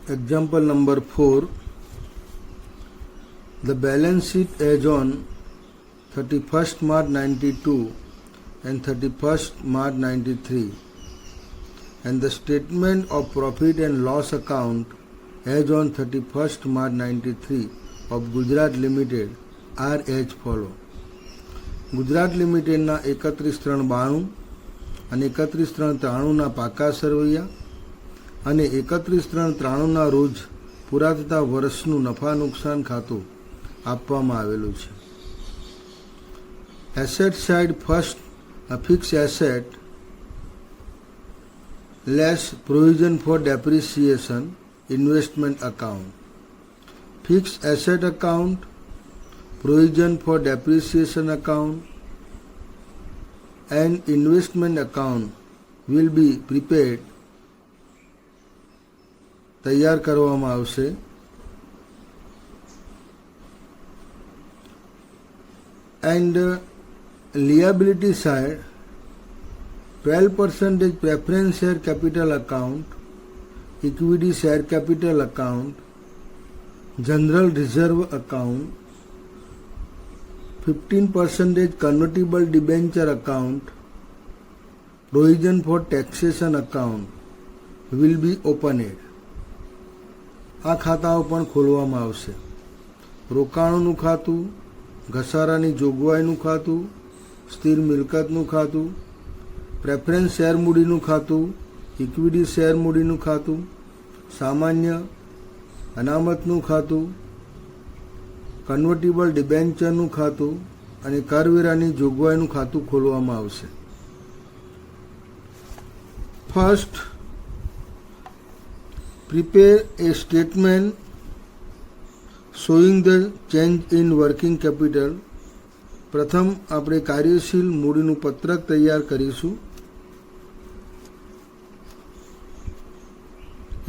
Example number 4. The balance sheet as on 31st March 92 and 31st March 93 and the statement of profit and loss account as on 31st March 93 of Gujarat Limited are as follow. Gujarat લિમિટેડના 31/3/92 અને 31/3/93ના પાકા સરવૈયા અને 31/3/93ના રોજ પૂરા થતા વર્ષનું નફા નુકસાન ખાતું આપવામાં આવેલું છે. Asset side first fix asset less provision for depreciation investment account. Fix asset account, provision for depreciation account and investment account will be prepared તૈયાર કરવામાં આવશે. And liability side 12% preference share capital account, equity share capital account, general reserve account, 15% convertible debenture account, provision for taxation account will be opened. આ ખાતાઓ પણ ખોલવામાં આવશે. રોકાણોનું ખાતું, ઘસારાની જોગવાઈનું ખાતું, સ્થિર મિલકતનું ખાતું, પ્રેફરન્સ શેર મૂડીનું ખાતું, ઇક્વિટી શેર મૂડીનું ખાતું, સામાન્ય અનામતનું ખાતું, કન્વર્ટિબલ ડિબેન્ચરનું ખાતું અને કરવેરાની જોગવાઈનું ખાતું ખોલવામાં આવશે. First, prepare a statement showing the change in working capital. પ્રથમ આપણે કાર્યશીલ મૂડીનું પત્રક તૈયાર કરીશું.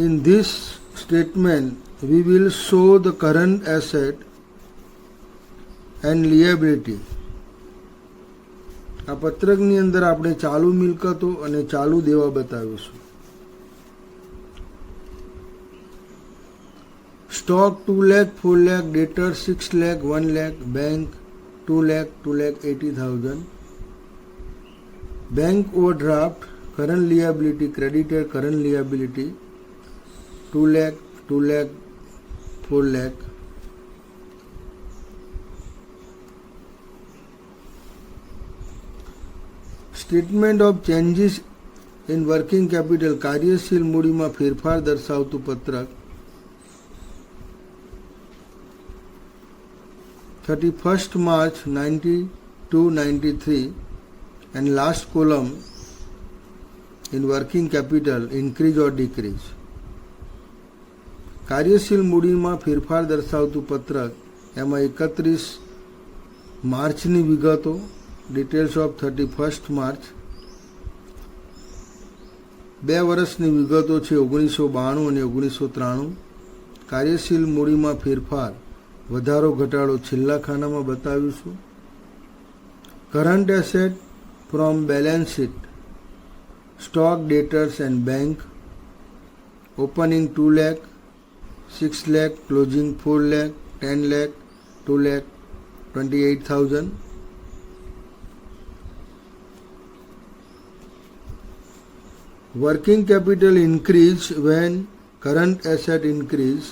In this statement we will show the current asset and liability. આ પત્રકની અંદર આપણે ચાલુ મિલકતો અને ચાલુ દેવા બતાવીશું. Stock 2 lakh, 4 lakh, debtor 6 lakh, 1 lakh, bank 2 lakh, 2,80,000. Bank overdraft, current liability, creditor current liability 2 lakh, 2 lakh, 4 lakh. Statement of changes in working capital, કાર્યશીલ મૂડીમાં ફેરફાર દર્શાવતું પત્રક. 31st March 92-93 and last column in working capital increase or decrease. કાર્યશીલ મૂડીમાં ફેરફાર દર્શાવતું પત્રક, એમાં 31 માર્ચની વિગતો, ડિટેલ્સ ઓફ 31st માર્ચ. 2 વર્ષની વિગતો છે 1992 અને 1993. કાર્યશીલ મૂડીમાં ફેરફાર, વધારો ઘટાડો છેલ્લા ખાનામાં બતાવીશું. Current asset from balance sheet, stock, ડેટર્સ and bank. Opening 2 lakh, 6 lakh, closing 4 lakh, 10 lakh, 2 lakh, 28,000. Working capital increase when current asset increase.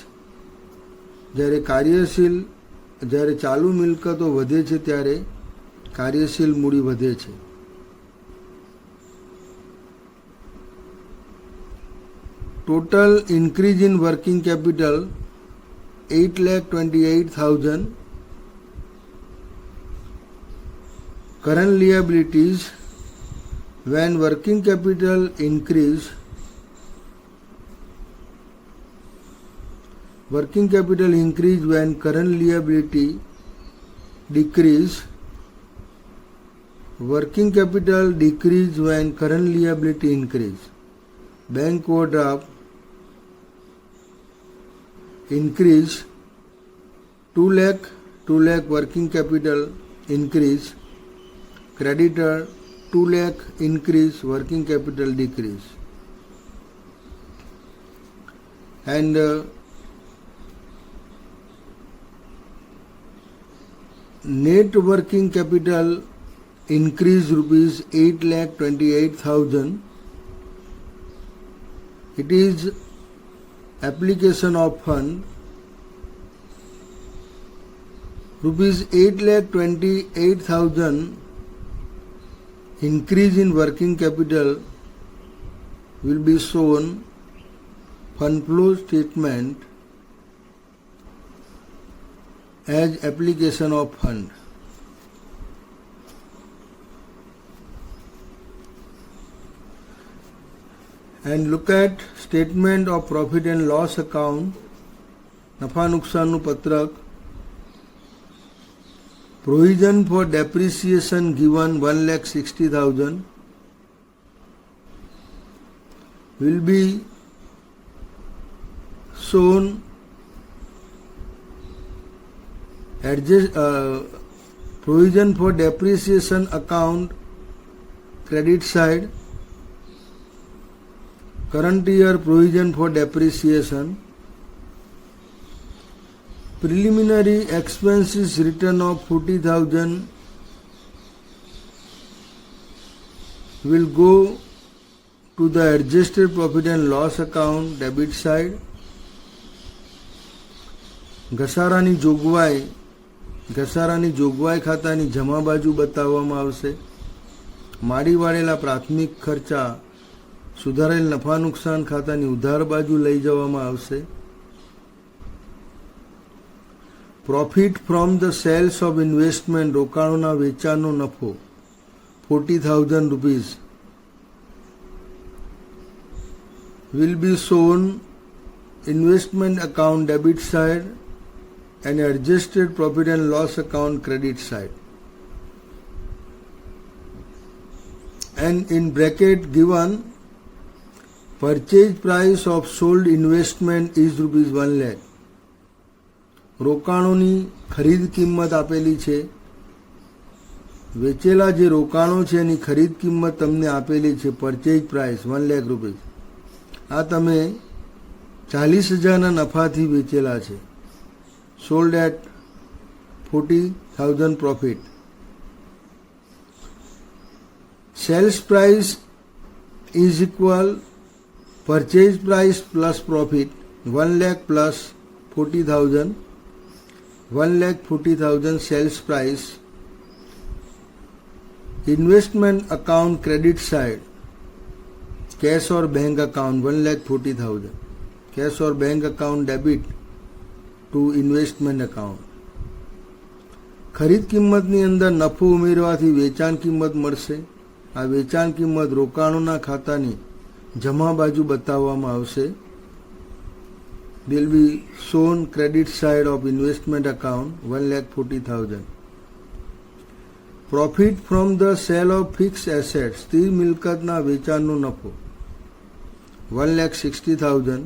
જ્યારે ચાલુ મિલકતો વધે છે ત્યારે કાર્યશીલ મૂડી વધે છે. Total increase in working capital 8,28,000. Current liabilities when working capital increase, working capital increase when current liability decrease, working capital decrease when current liability increase. Bank overdraft increase 2 lakh working capital increase, creditor 2 lakh increase, working capital decrease. and net working capital increase rupees 8,28,000. It is application of fund. Rupees 8,28,000 increase in working capital will be shown fund flow statement as application of fund. And look at statement of profit and loss account, નફા નુકસાનનું પત્રક. Provision for depreciation given 1,60,000 will be shown provision for depreciation account credit side, current year provision for depreciation, preliminary expenses return of 40,000 will go to the adjusted profit and loss account debit side. ઘસારાની જોગવાઈ ખાતાની જમા બાજુ બતાવવામાં આવશે. માડી વાળેલા પ્રાથમિક ખર્ચા સુધારેલ નફા નુકસાન ખાતાની ઉધાર બાજુ લઈ જવામાં આવશે. Profit from the sales of investment રોકાણોના વેચાણનો નફો 40,000 rupees will be shown investment account debit side and adjusted profit and loss account credit side. And in bracket given, purchase price of sold investment is rupees 1 lakh. રોકાણોની ખરીદ કિંમત આપેલી છે. વેચેલા જે રોકાણો છે એની ખરીદ કિંમત તમને આપેલી છે, પરચેજ પ્રાઇસ 1 લાખ રૂપિયા. આ તમે 40,000ના નફાથી વેચેલા છે. Sold at 40,000 profit. Sales price is equal purchase price plus profit 1 lakh plus 40,000. 1,40,000 sales price. Investment account credit side, cash or bank account 1,40,000. Cash or bank account debit to investment account. ખરીદ કિંમતની અંદર નફો ઉમેરવાથી વેચાણ કિંમત મળશે. આ વેચાણ કિંમત રોકાણોના ખાતાની જમા બાજુ બતાવવામાં આવશે. Will be shown credit side of investment account 1,40,000. Profit from the sale of fixed assets સ્થિર મિલકતના વેચાણનો નફો 1,60,000.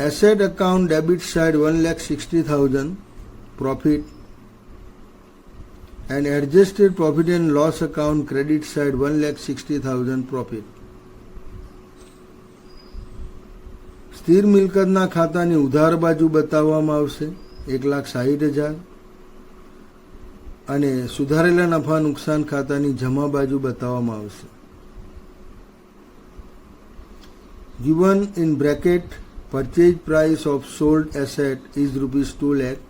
Asset account debit side 1,60,000 profit. And adjusted profit and loss account credit side 1,60,000 profit. સ્થિર મિલકતના ખાતાની ઉધાર બાજુ બતાવવામાં આવશે 1,60,000 અને સુધારેલા નફા નુકસાન ખાતાની જમા બાજુ બતાવવામાં આવશે. Given in bracket purchase price of sold asset is rupees 2 lakh.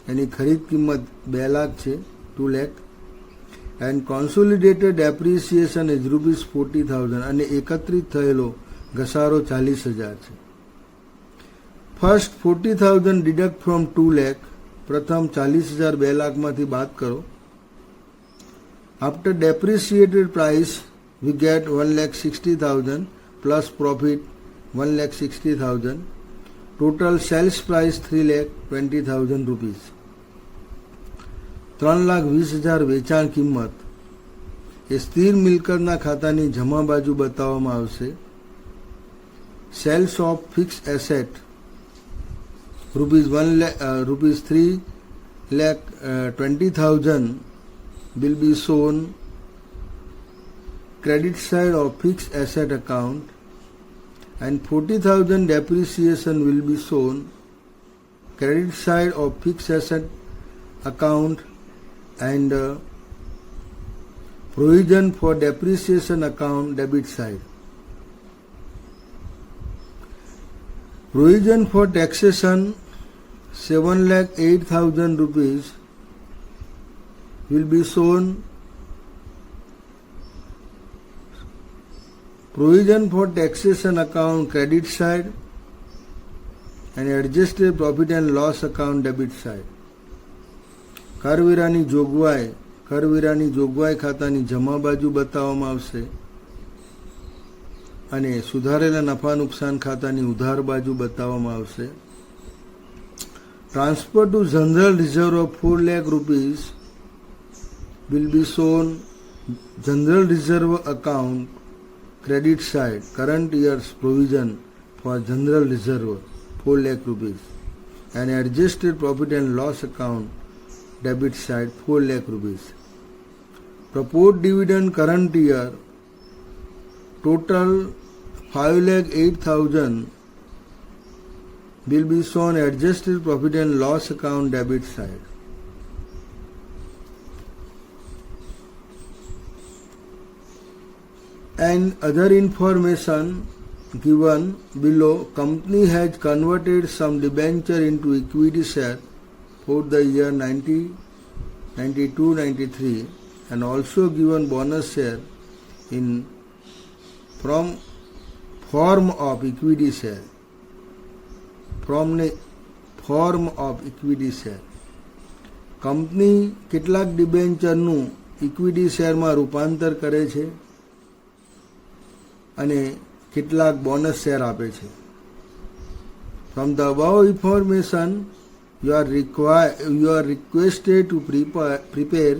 એની ખરીદ કિંમત 2 લાખ છે, 2 lakh. And consolidated depreciation is rupees 40,000 અને એકત્રિત થયેલો ઘસારો 40,000 છે. First 40,000 deduct from 2 lakh. પ્રથમ 40,000 2 લાખમાંથી બાદ કરો. After depreciated price we get 1,60,000 plus profit 1,60,000. Total sales price 3,20,000 rupees. 3,20,000 વેચાણ કિંમત એ સ્થિર મિલકતના ખાતાની જમા બાજુ બતાવવામાં આવશે. Sales of fix asset rupees 3,20,000 will be shown credit side of fixed asset account, and 40,000 depreciation will be shown credit side of fixed asset account, and provision for depreciation account debit side. Provision for taxation 7,08,000 rupees will be shown provision for taxation account credit side and adjusted profit and loss account debit side. કરવેરાની જોગવાઈ ખાતાની જમા બાજુ બતાવવામાં આવશે અને સુધારેલા નફા નુકસાન ખાતાની ઉધાર બાજુ બતાવવામાં આવશે. Transfer two general reserve of 4 lakh rupees will be shown general reserve account credit side, current year's provision for general reserve 4 lakh rupees, and adjusted profit and loss account debit side 4 lakh rupees. Proposed dividend current year total 5,08,000 will be shown adjusted profit and loss account debit side. And other information given below, company has converted some debenture into equity share for the year 92-93 and also given bonus share in from form of equity share. Form of equity share. Company કેટલાક ડિબેન્ચરનું equity શેરમાં રૂપાંતર કરે છે અને કેટલાક bonus share આપે છે. From the about information you are requested to prepare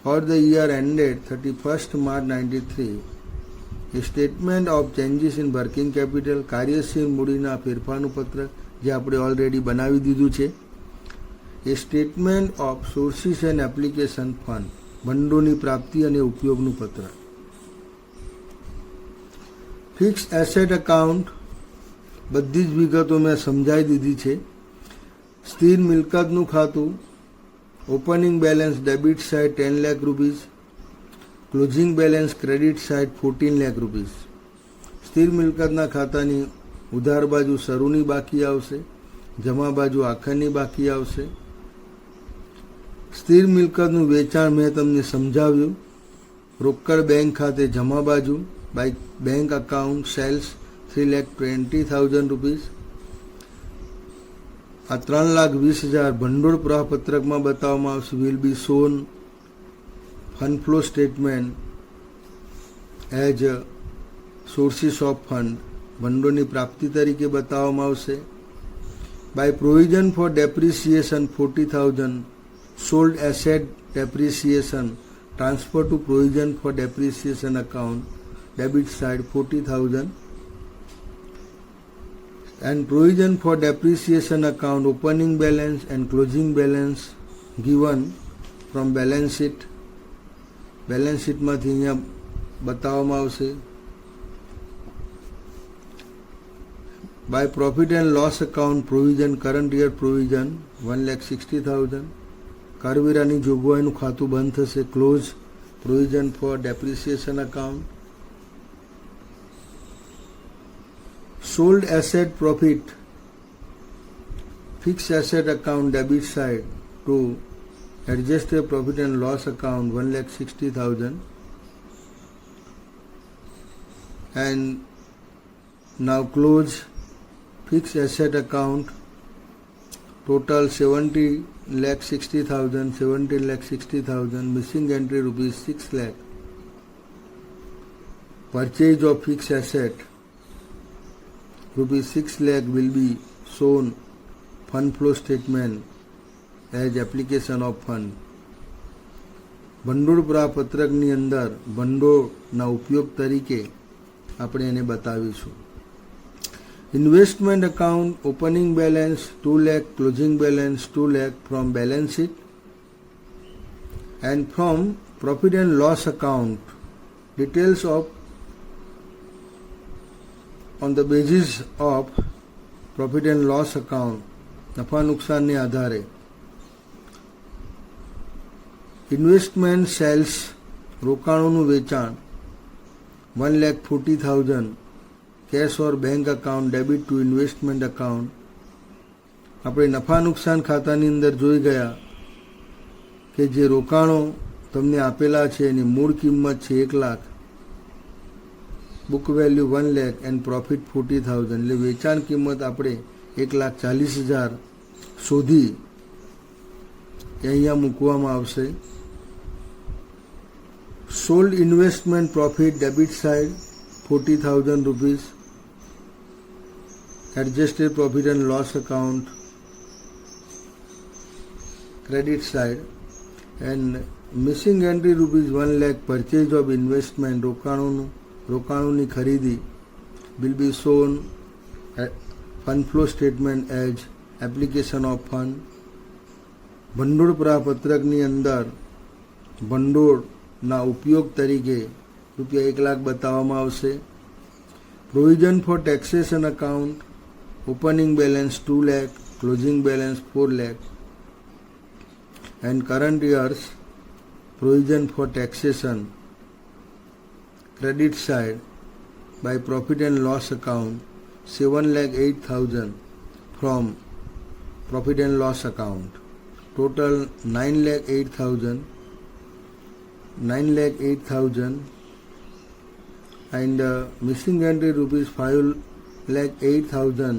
for the year ended 31st March 93 a statement of changes in working capital, કાર્યશીલ મૂડીના ફેરફારનું પત્રક જે આપણે ઓલરેડી બનાવી દીધું છે. એ statement of sources and application fund, ભંડોળની પ્રાપ્તિ અને ઉપયોગનું પત્રક. ફિક્સ એસેટ અકાઉન્ટ બધી જ વિગતો મેં સમજાવી દીધી છે. સ્થિર મિલકતનું ખાતું, opening balance debit side 10 lakh rupees, closing balance credit side 14 lakh rupees. સ્થિર મિલકતના ખાતાની ઉધાર બાજુ શરૂની બાકી આવશે, જમા બાજુ આખરની બાકી આવશે. સ્થિર મિલકતનું વેચાણ મેં તમને સમજાવ્યું. રોકડ બેંક ખાતે જમા બાજુ by bank account sales 3,20,000 rupees. આ 3,20,000 ભંડોળ પ્રવાહપત્રકમાં બતાવવામાં આવશે. Will be shown fund flow statement as sources of fund, ભંડોળની પ્રાપ્તિ તરીકે બતાવવામાં આવશે. By provision for depreciation 40,000 sold asset depreciation transfer to provision for depreciation account debit side 40,000 and provision for depreciation account opening balance and closing balance given from balance sheet. Balance શીટમાંથી અહીંયા બતાવવામાં આવશે. By profit and loss account provision current year provision 1,60,000. કરવેરાની જોગવાઈનું ખાતું બંધ થશે. Close provision for depreciation account. sold asset profit fixed asset account debit side to adjusted profit and loss account 1,60,000. and now close fixed asset account total 17,60,000 missing entry rupees 6 lakh. Purchase of fixed asset rupees 6 lakh will be shown fund flow statement as application of fund. ભંડોળ પ્રવાહપત્રકની અંદર ભંડોળના ઉપયોગ તરીકે આપણે એને બતાવીશું. Investment account opening balance 2 lakh, closing balance 2 lakh from balance sheet, and from profit and loss account details of on the basis of profit and loss account, નફા નુકસાનને આધારે ઇન્વેસ્ટમેન્ટ સેલ્સ, રોકાણોનું વેચાણ 1,40,000 cash or bank account debit to investment account. આપણે નફા નુકસાન ખાતાની અંદર જોઈ ગયા કે જે રોકાણો તમને આપેલા છે એની મૂળ કિંમત છે 1 lakh, book value 1 lakh and profit 40,000, એટલે વેચાણ કિંમત આપણે 1,40,000 શોધી એ અહીંયા મૂકવામાં આવશે. Sold investment profit debit side 40,000 rupees, adjusted profit and loss account credit side, and missing entry rupees 1 lakh purchase of investment, રોકાણોની ખરીદી will be shown fund flow statement as application of fund. ભંડોળ પ્રપત્રકની અંદર ભંડોળના ઉપયોગ તરીકે રૂપિયા 1 લાખ બતાવવામાં આવશે. Provision four taxation account, opening balance 2 lakh, closing balance 4 lakh, and current years provision for taxation credit side by profit and loss account 7,08,000 from profit and loss account, total 9,08,000 and missing entry rupees 5,08,000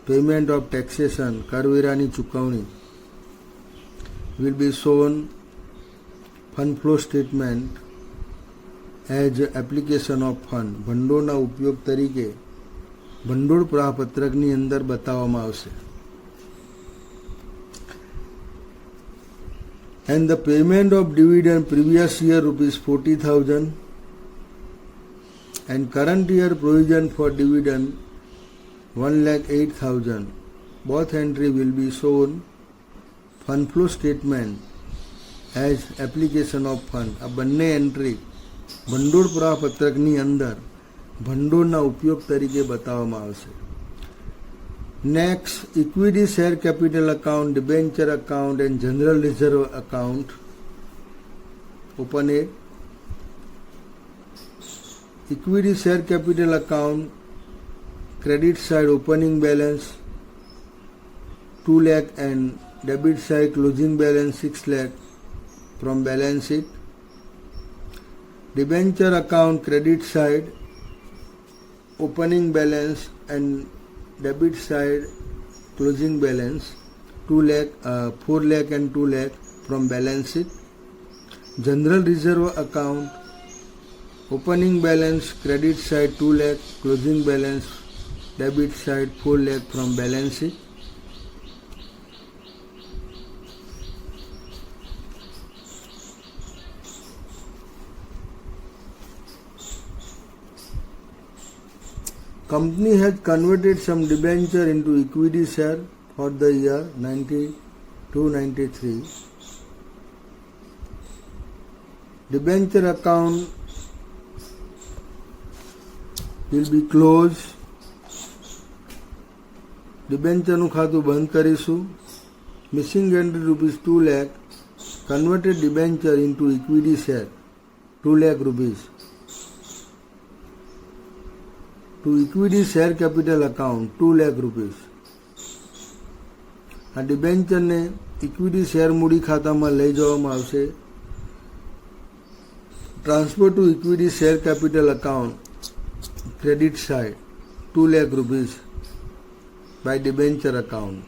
payment of taxation કરવેરાની ચુકવણી will be shown fund flow statement as application of fund. ભંડોળના ઉપયોગ તરીકે ભંડોળ પ્રપત્રકની અંદર બતાવવામાં આવશે. And the payment of dividend previous year rupees 40,000 and current year provision for dividend 1,08,000. Both entry will be shown fund flow statement as application of fund. આ બંને entry ભંડોળ પ્રપત્રકની અંદર ભંડોળના ઉપયોગ તરીકે બતાવવામાં આવશે. Next, equity share capital account, debenture account and general reserve account. Open A equity share capital account, credit side opening balance 2 lakh and debit side closing balance 6 lakh from balance sheet. Debenture account, credit side opening balance and debit side closing balance 2 lakh, 4 lakh and 2 lakh from balance sheet. General reserve account, opening balance credit side 2 lakh, closing balance debit side 4 lakh from balance sheet. Company has converted some debenture into equity share for the year 92-93. Debenture account will be closed. ડિબેન્ચરનું ખાતું બંધ કરીશું. Missing entry rupees 2 lakh, converted debenture into equity share 2 lakh rupees. To equity share capital account 2 lakh rupees. આ ડિબેન્ચરને equity share મૂડી ખાતામાં લઈ જવામાં આવશે. Transfer two equity share capital account credit side 2 lakh rupees by debenture account,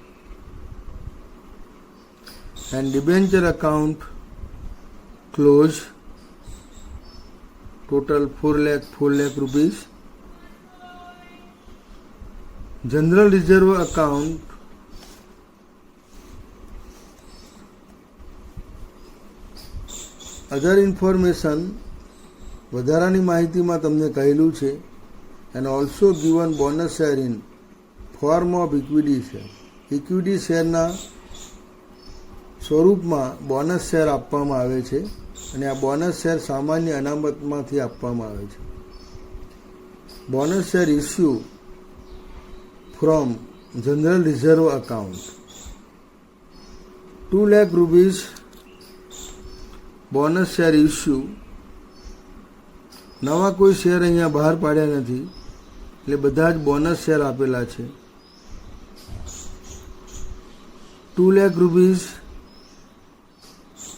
and debenture account close, total 4 lakh rupees. General reserve account other information વધારાની માહિતીમાં તમને કહેલું છે, and also given bonus share in form of equity share. Equity શેરના સ્વરૂપમાં bonus share આપવામાં આવે છે. અને આ બોનસ શેર સામાન્ય અનામતમાંથી આપવામાં આવે છે. Bonus share issue from general reserve account. 2 lakh rupees bonus share issue. નવા કોઈ શેર અહીંયા બહાર પાડ્યા નથી, એટલે બધા જ બોનસ શેર આપેલા છે. 2 lakh rupees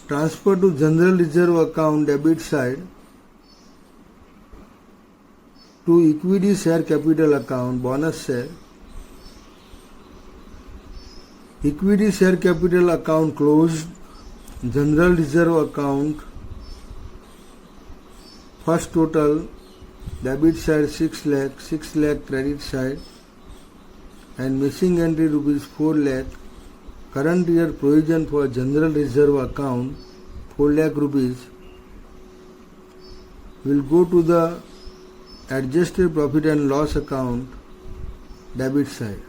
transfer to general reserve account debit side to equity share capital account bonus share. Equity share capital account closed. General reserve account first total debit side 6 lakh, 6 lakh credit side, and missing entry rupees 4 lakh. Current year provision for general reserve account 4 lakh rupees will go to the adjusted profit and loss account debit side.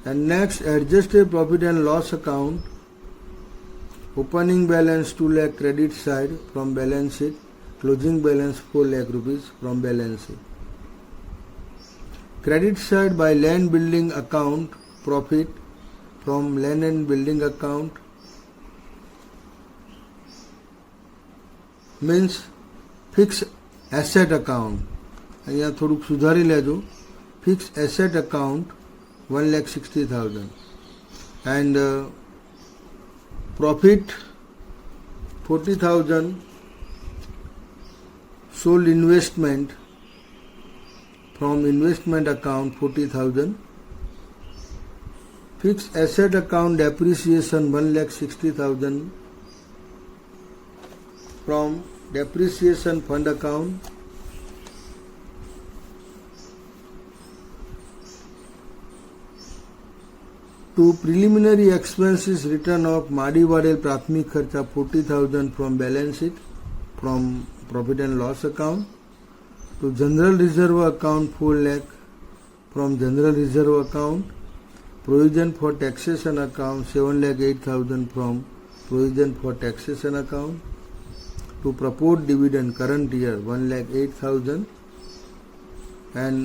And next, adjusted profit and loss account, opening balance 2 lakh credit side from balance sheet, closing balance 4 lakh rupees from balance sheet. Credit side by land building account, profit from land and building account means fixed asset account. અહીંયા થોડુંક સુધારી લેજો. Fixed asset account 1,60,000 and profit 40,000 sold investment from investment account 40,000. Fixed asset account depreciation 1,60,000 from depreciation fund account. To preliminary expenses return of Madi Wadel Prathmik Kharcha 40,000 from balance sheet from profit and loss account. To general reserve account 4 lakh from general reserve account. Provision for taxation account 7,08,000 from provision for taxation account. To proposed dividend current year 1,08,000 and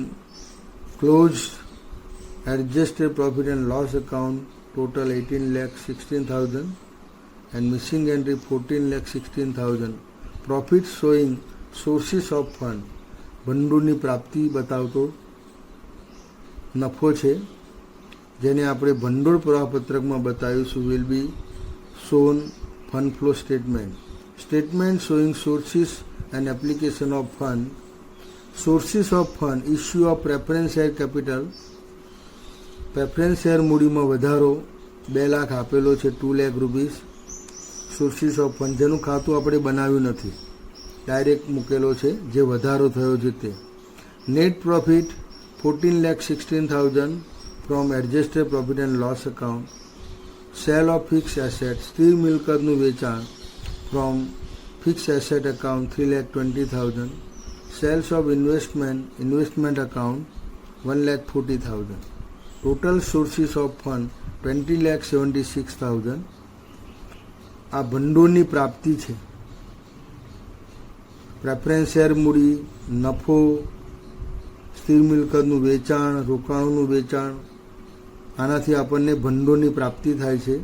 closed adjusted profit and loss account total 18,16,000 and missing entry 14,16,000. Profit showing sources of fund. ભંડોળની પ્રાપ્તિ બતાવતો નફો છે, જેને આપણે ભંડોળ પ્રવાહપત્રકમાં બતાવીશું. Will be shown fund flow statement. Statement showing sources and application of fund. Sources of fund issue of preference share capital. Preference share મૂડીમાં વધારો 2 લાખ આપેલો છે, 2 lakh rupees. Sources of fund જેનું ખાતું આપણે બનાવ્યું નથી, ડાયરેક્ટ મૂકેલો છે, જે વધારો થયો છે તે. Net profit 14,16,000 from adjusted profit and loss account. Sale of fix asset સ્થિર મિલકતનું વેચાણ from fix asset account 3,20,000. Sales of investment account 1,40,000. Total sources of fund 20,76,000. આ ભંડોળની પ્રાપ્તિ છે. પ્રેફરન્સ શેર મૂડી, નફો, સ્થિર મિલકતનું વેચાણ, રોકાણોનું વેચાણ, આનાથી આપણને ભંડોળની પ્રાપ્તિ થાય છે.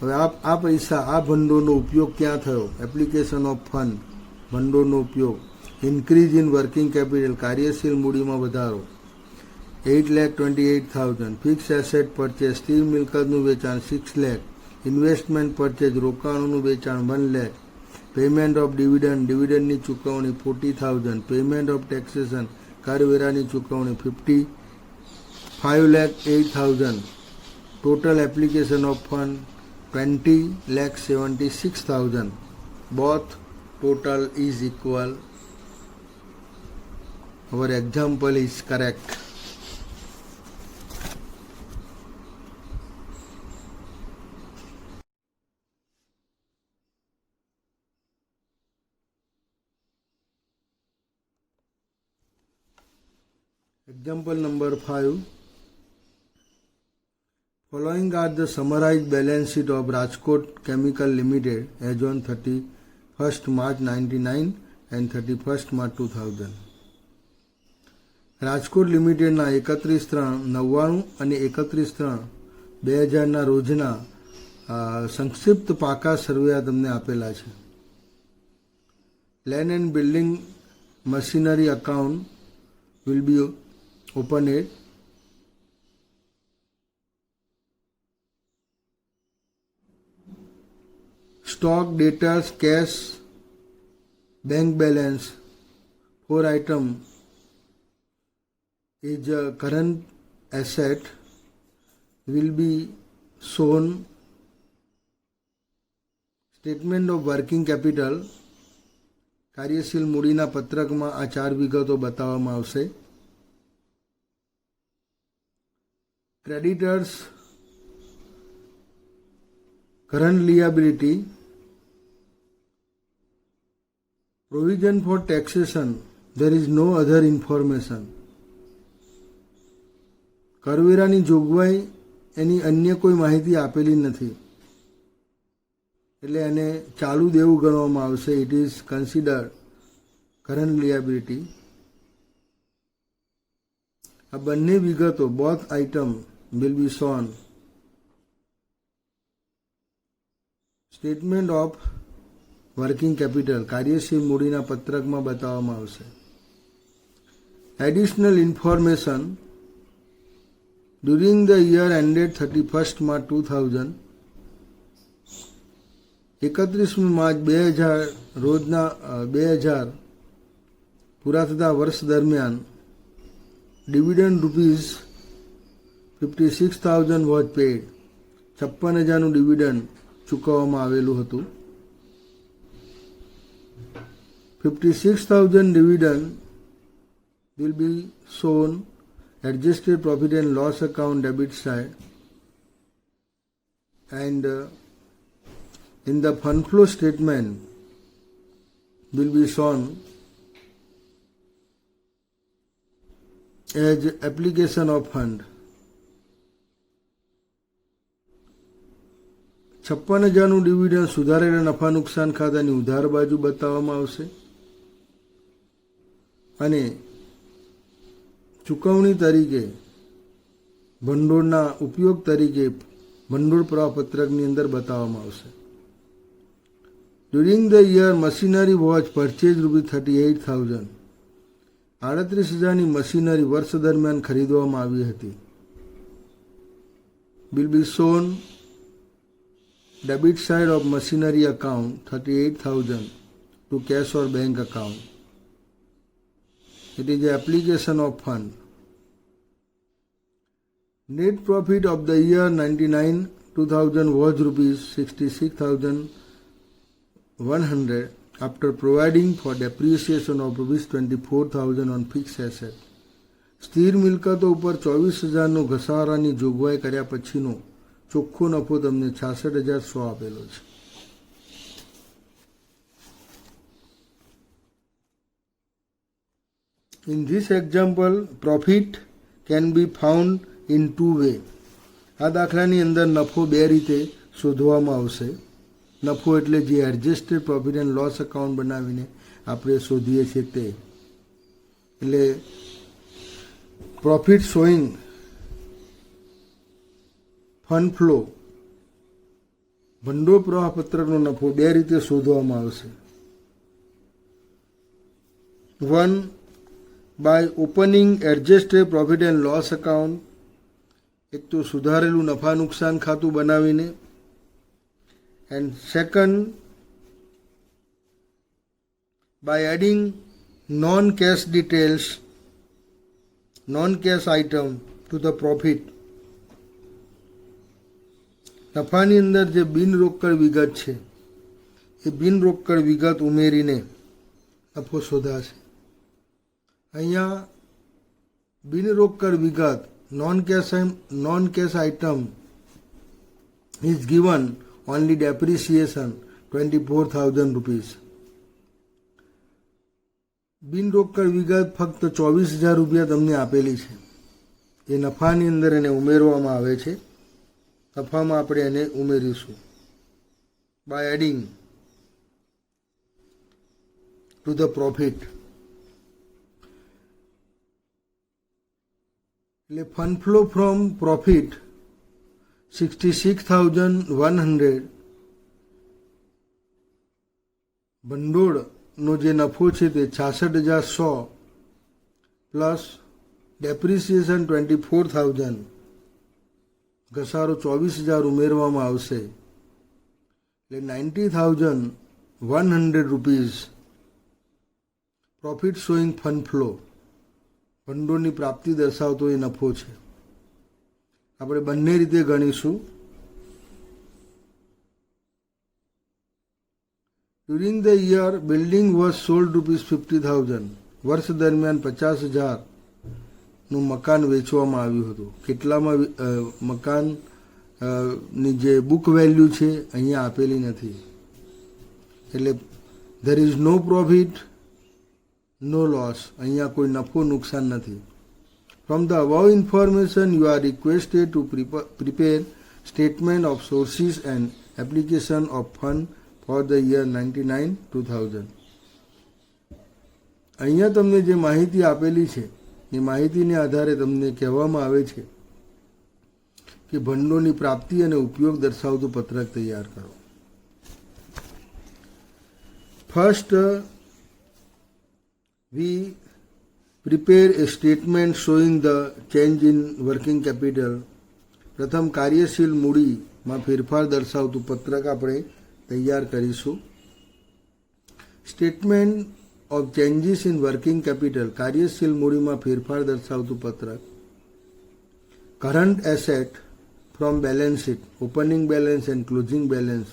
હવે આ પૈસા, આ ભંડોળનો ઉપયોગ ક્યાં થયો? એપ્લિકેશન ઓફ ફંડ, ભંડોળનો ઉપયોગ. ઇન્ક્રીઝ ઇન વર્કિંગ કેપિટલ, કાર્યશીલ મૂડીમાં વધારો 8,28,000. ફિક્સ એસેટ પરચેસ, સ્થિર મિલકતનું વેચાણ 6 લાખ. ઇન્વેસ્ટમેન્ટ પરચેસ, રોકાણોનું વેચાણ 1 લાખ. પેમેન્ટ ઓફ ડિવિડન્ડની ચૂકવણી 40,000. પેમેન્ટ ઓફ ટેક્સેશન, કરવેરાની ચૂકવણી 55,08,000. Total application of fund 20,76,000. Both total is equal. Our example is correct. Example number 5. Following are the summarized balance sheet of Rajkot Chemical Limited as on 31st March 99 and 31st March 2000. Rajkot લિમિટેડના 31/3/99 અને 31/3/2000ના રોજના સંક્ષિપ્ત પાકા સર્વે તમને આપેલા છે. Land and building machinery account will be ઓપનેડ. Stock, debtors, cash, bank balance, 4 item is a current asset will be shown. Statement of working capital, કાર્યશીલ મૂડીના પત્રકમાં આ 4 વિગતો બતાવવામાં આવશે. Creditors, current liability, provision for taxation, there is no other information. કરવેરાની જોગવાઈ એની અન્ય કોઈ માહિતી આપેલી નથી એટલે એને ચાલુ દેવું ગણવામાં આવશે. It is considered current liability. આ બંને વિગતો both item will be shown. Statement of working capital કાર્યશીલ મૂડીના પત્રકમાં બતાવવામાં આવશે. Additional information during the year ended 31st March 2000, 31 March 2000 રોજના 2000 પૂરા થતા વર્ષ દરમિયાન ડિવિડન્ડ ₹56,000 વોઝ પેડ. 56,000નું ડિવિડન્ડ ચૂકવવામાં આવેલું હતું. 56,000 dividend will be shown adjusted profit and loss account debit side, and in the fund flow statement will be shown as application of fund. 56,000નું ડિવિડન્ડ સુધારેલા નફા નુકસાન ખાતાની ઉધાર બાજુ બતાવવામાં આવશે અને ચૂકવણી તરીકે ભંડોળના ઉપયોગ તરીકે ભંડોળ પ્રવાહ પત્રકની અંદર બતાવવામાં આવશે. During the year machinery was purchase ₹38,000. 38,000ની મશીનરી વર્ષ દરમિયાન ખરીદવામાં આવી હતી. Will be shown debit side of machinery account 38,000 to cash or bank account. It is the application of fund. Net profit of the year 99-2000 was ₹66,100 after providing for depreciation of ₹24,000 on fixed asset. સ્થિર મિલકતો ઉપર 24,000નો ઘસારાની જોગવાઈ કર્યા પછીનો ચોખ્ખો નફો તમને 66,100 આપેલો છે. In this example, profit can be found in two way. આ દાખલાની અંદર નફો બે રીતે શોધવામાં આવશે. નફો એટલે જે adjusted profit and loss account બનાવીને આપણે શોધીએ છીએ તે. એટલે પ્રોફિટ શોઈંગ ફંડ ફ્લો ભંડોળ પ્રવાહ પત્રકનો નફો બે રીતે શોધવામાં આવશે. 1 by opening adjusted profit and loss account, એક તો સુધારેલું નફા નુકસાન ખાતું બનાવીને, and second by adding non-cash details, non-cash item to the profit. નફાની અંદર જે બિનરોકડ વિગત છે એ બિનરોકડ વિગત ઉમેરીને નફો શોધાશે. અહીંયા બિનરોકડ વિગત non cash item is given only depreciation ₹24,000. બિનરોકડ વિગત ફક્ત 24,000 તમને આપેલી છે. એ નફાની અંદર એને ઉમેરવામાં આવે છે નફામાં આપણે એને ઉમેરીશું by adding to the profit. એટલે ફંડ ફ્લો ફ્રોમ પ્રોફિટ 66,100 ભંડોળનો જે નફો છે તે 66,100 પ્લસ ડેપ્રિસિએશન 24,000 ઘસારો 24,000 ઉમેરવામાં આવશે એટલે 90,100 rupees profit showing fund flow ભંડોળની પ્રાપ્તિ દર્શાવતો એ નફો છે. આપણે બંને રીતે ગણીશું. During the year building was sold ₹50,000 વર્ષ દરમિયાન 50,000નું મકાન વેચવામાં આવ્યું હતું. કેટલામાં મકાનની જે બુક વેલ્યુ છે અહીંયા આપેલી નથી એટલે there is no profit no loss, અહીંયા કોઈ નફો નુકસાન નથી. From the above information you are requested to prepare statement of sources and application of fund for the year 99-2000. અહીંયા તમને જે માહિતી આપેલી છે એ માહિતીને આધારે તમને કહેવામાં આવે છે કે ભંડોળની પ્રાપ્તિ અને ઉપયોગ દર્શાવતું પત્રક તૈયાર કરો. First we prepare a statement showing the change in working capital. પ્રથમ કાર્યશીલ મૂડીમાં ફેરફાર દર્શાવતું પત્રક આપણે તૈયાર કરીશું. Statement of changes in working capital કાર્યશીલ મૂડીમાં ફેરફાર દર્શાવતું પત્રક. Current asset from balance sheet opening balance and closing balance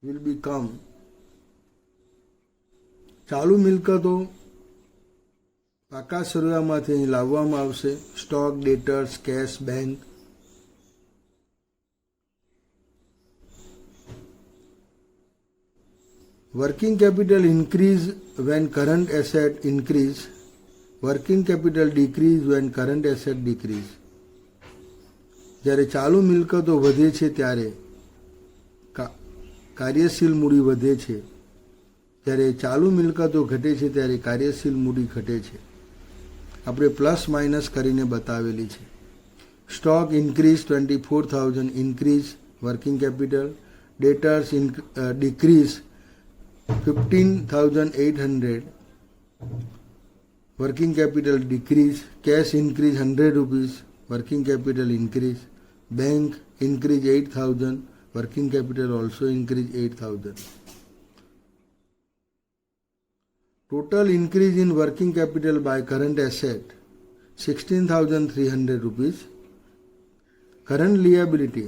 will become ચાલુ મિલકતો પાકા સરવાળામાંથી અહીં લાવવામાં આવશે. Stock, debtors, cash, bank. Working capital increase when current asset increase. Working capital decrease when current asset decrease. જ્યારે ચાલુ મિલકતો વધે છે ત્યારે કાર્યશીલ મૂડી વધે છે, જ્યારે ચાલુ મિલકતો ઘટે છે ત્યારે કાર્યશીલ મૂડી ઘટે છે. આપણે પ્લસ માઇનસ કરીને બતાવેલી છે. Stock increase 24,000 increase working capital. Debtors decrease 15,800 working capital decrease. Cash increase ₹100 working capital increase. Bank increase 8,000 working capital also increase 8,000. Total increase in working capital by current asset 16,300 rupees. Current liability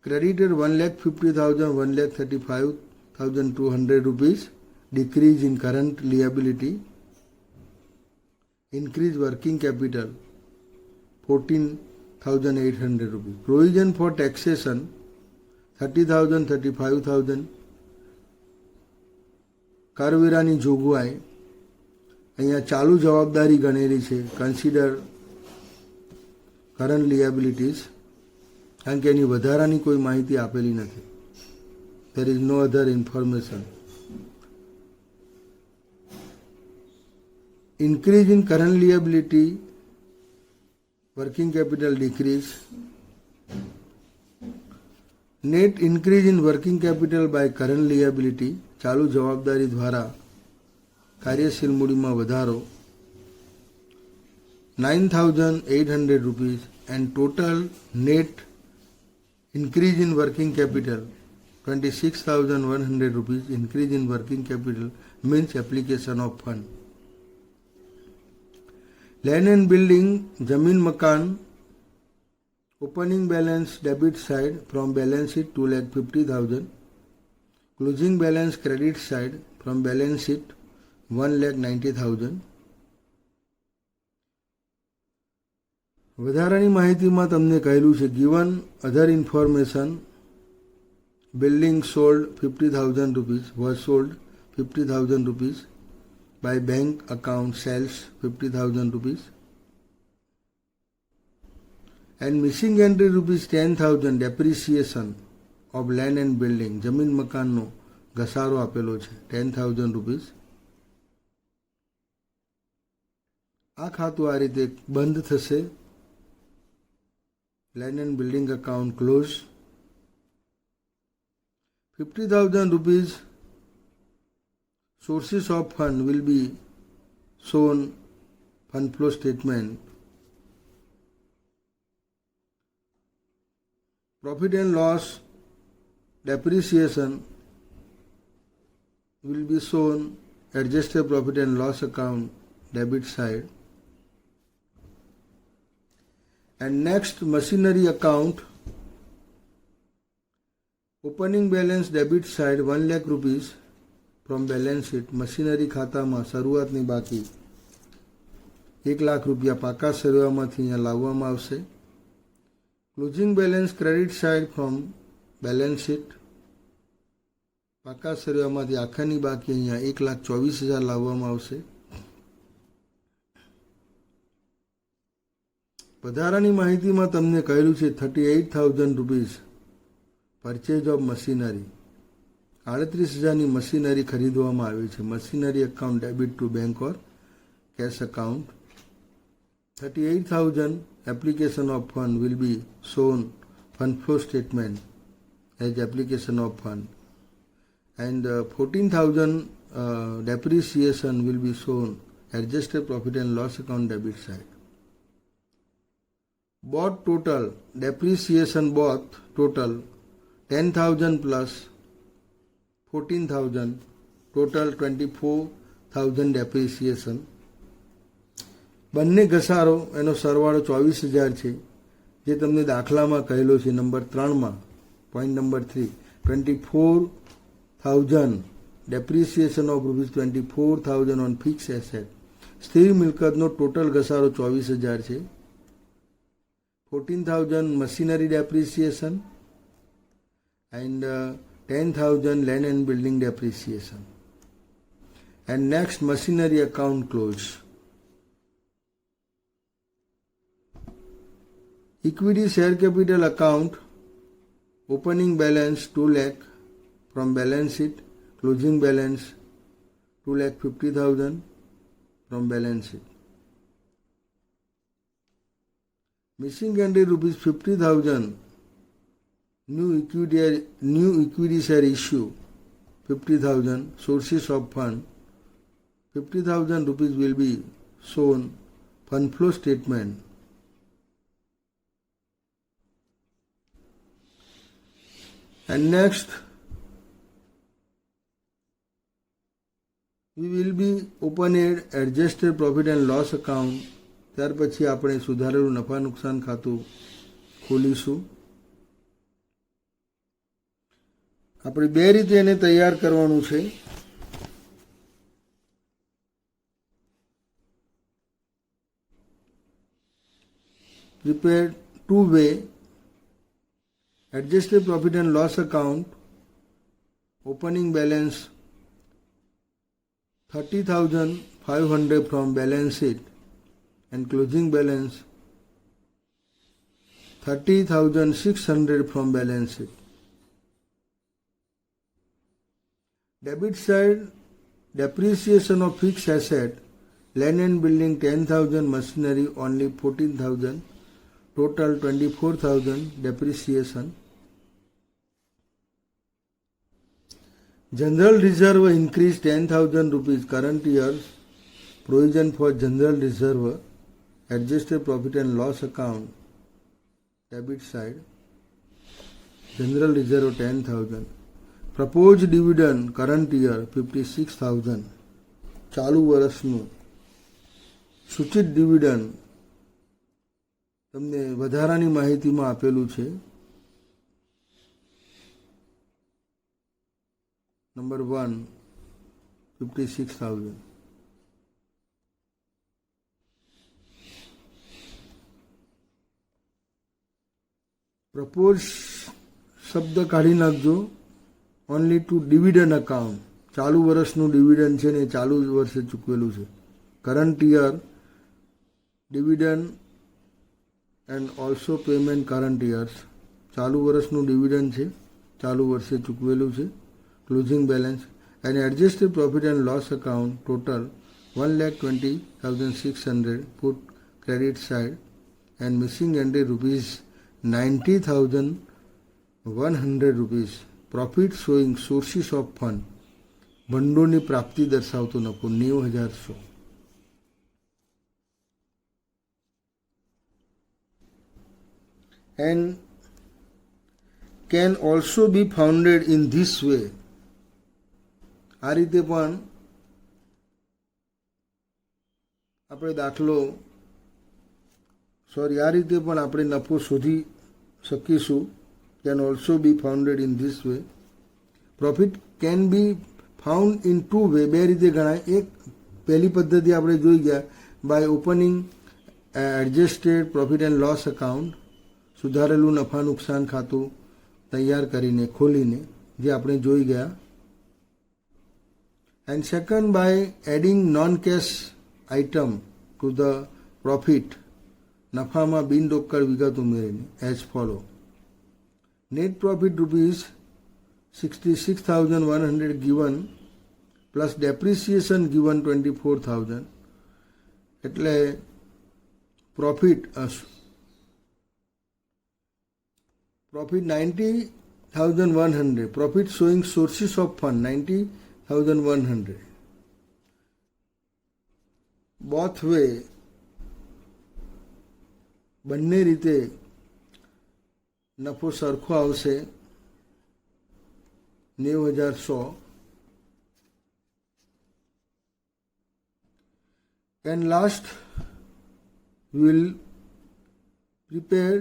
creditor 1,50,000 1,35,200 rupees. Decrease in current liability. Increase working capital 14,800 rupees. Provision for taxation 30,000 35,000. કરવેરાની જોગવાઈ અહીંયા ચાલુ જવાબદારી ગણેલી છે. Consider current લિયાબિલિટીઝ, કારણ કે એની વધારાની કોઈ માહિતી આપેલી નથી. There is no other information. Increase in current liability, working capital decrease. Net increase in working capital by current liability ચાલુ જવાબદારી દ્વારા કાર્યશીલ મૂડીમાં વધારો 9,800 rupees and total net increase in working capital 26,100 rupees. Increase in working capital means application of fund. Land and building જમીન મકાન opening balance debit side from balance sheet 2,50,000. Closing balance credit side from balance sheet 1,90,000. વધારાની માહિતીમાં તમને કહેલું છે given other information building sold 50,000 rupees was sold 50,000 rupees. By bank account sales 50,000 rupees. and missing entry rupees 10,000 depreciation of land and building. જમીન મકાનનો ઘસારો આપેલો છે 10,000 rupees. આ ખાતું આ રીતે બંધ થશે. Land and building account close. 50,000 rupees sources of fund will be shown fund flow statement. Profit and loss depreciation will be shown adjusted profit and loss account debit side. And next, machinery account, opening balance debit side 1 lakh rupees from balance sheet. Machinery ખાતામાં શરૂઆતની બાકી 1 લાખ રૂપિયા પાકા સરવામાંથી અહીંયા લાવવામાં આવશે. Closing balance credit side from balance sheet. પાકા સરવામાંથી આખાની બાકી અહીંયા 1,24,000 લાવવામાં આવશે. વધારાની માહિતીમાં તમને કહ્યું છે 38,000 રૂપીસ પરચેજ ઓફ મશીનરી. 38,000ની મશીનરી ખરીદવામાં આવી છે. Machinery account debit to bank or cash account. 38,000 application of fund will be shown fund flow statement as application of fund, and 14,000 depreciation will be shown adjusted profit and loss account debit side. Bought total depreciation bought total 10,000 plus 14,000 total 24,000 depreciation. બંને ઘસારો એનો સરવાળો 24,000 છે, જે તમને દાખલામાં કહેલો છે નંબર 3માં. Point number 3, 24,000 depreciation of rupees 24,000 on fix asset. સ્થિર મિલકતનો ટોટલ ઘસારો 24,000 છે. 14,000 machinery depreciation and 10,000 land and building depreciation. And next, machinery account close. Equity share capital account, opening balance 2 lakh from balance sheet, closing balance 2,50,000 from balance sheet. Missing entry rupees 50,000 new equity share issue 50,000 sources of fund. 50,000 rupees will be shown fund flow statement. And next, we will be open adjusted profit and loss account. ત્યાર પછી આપણે સુધારેલું નફા નુકસાન ખાતું ખોલીશું. આપણે બે રીતે એને તૈયાર કરવાનું છે. Prepare two way adjusted profit and loss account, opening balance 30,500 from balance sheet and closing balance 30,600 from balance sheet. Debit side, depreciation of fixed asset, land and building 10,000, machinery only 14,000, total 24,000 depreciation. General reserve increased 10,000 rupees current year. Provision for general reserve, adjusted profit and loss account, debit side, general reserve 10,000. Proposed dividend current year 56,000. ચાલુ વર્ષનું સૂચિત dividend તમને વધારાની માહિતીમાં આપેલું છે. Number 1, 56,000. Propose શબ્દ કાઢી નાખજો. ઓનલી ટુ ડિવિડન્ડ અકાઉન્ટ, ચાલુ વર્ષનું ડિવિડન્ડ છે ને ચાલુ વર્ષે ચૂકવેલું છે. Current year dividend and also payment current years, ચાલુ વર્ષનું ડિવિડન્ડ છે, ચાલુ વર્ષે ચૂકવેલું છે. Closing balance and adjusted profit and loss account total 1,20,600 put credit side and missing entry rupees 90,100 rupees. Profit showing sources of fund, ભંડોળની પ્રાપ્તિ દર્શાવતો નફો 90,100. And can also be founded in this way. આ રીતે પણ આપણે આ રીતે પણ આપણે નફો શોધી શકીશું. Can also be founded in this way. Profit can be found in two way, બે રીતે ગણાય. એક પહેલી પદ્ધતિ આપણે જોઈ ગયા, by opening adjusted profit and loss account, સુધારેલું નફા નુકસાન ખાતું તૈયાર કરીને ખોલીને, જે આપણે જોઈ ગયા. And second by adding non cash item to the profit, નફામાં બિનરોકડ વિગત ઉમેરીને as follow. Net profit rupees 66,100 given plus depreciation given 24,000, એટલે profit 90,100. Profit showing sources of fund 90,100. Both way, બંને રીતે નફો સરખો આવશે 90,100. And last we will prepare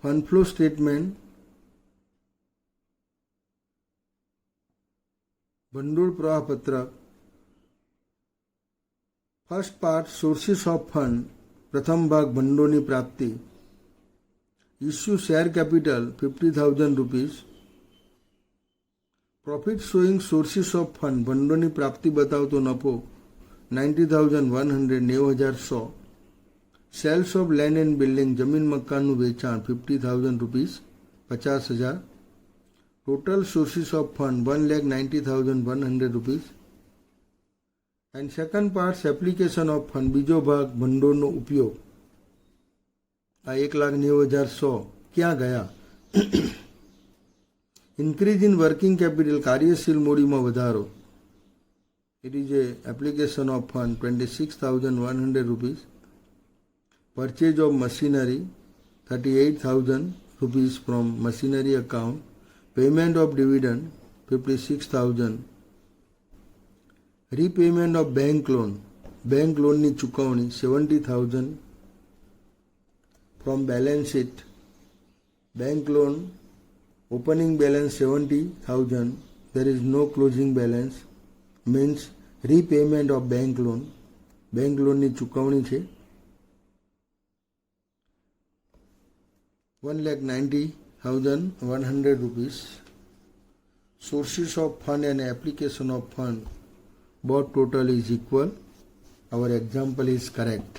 fund flow statement, ભંડોળ પ્રવાહ પત્રક. First part sources of fund, પ્રથમ ભાગ ભંડોળની પ્રાપ્તિ. Issue share capital 50,000 rupees. Profit showing sources of fund, ભંડોળની પ્રાપ્તિ બતાવતો નફો 90,100 90,100. Sales of land and building, જમીન મકાનનું વેચાણ 50,000 rupees 50,000. Total sources of fund 1,90,100 rupees. And second part application of fund, બીજો ભાગ ભંડોળનો ઉપયોગ. આ 1,90,100 ક્યાં ગયા? ઇન્ક્રીઝ ઇન વર્કિંગ કેપિટલ, કાર્યશીલ મૂડીમાં વધારો. It is A application of fund 26,100 rupees. Purchase of machinery 38,000 rupees from machinery account. Payment of dividend 56,000. Repayment of bank loan, bank લોનની ચૂકવણી 70,000 from balance sheet. Bank loan opening balance 70,000, there is no closing balance, means repayment of bank loan, bank લોનની ચૂકવણી છે 1,90,100 rupees. Sources of fund and application of fund, both total is equal. Our example is correct.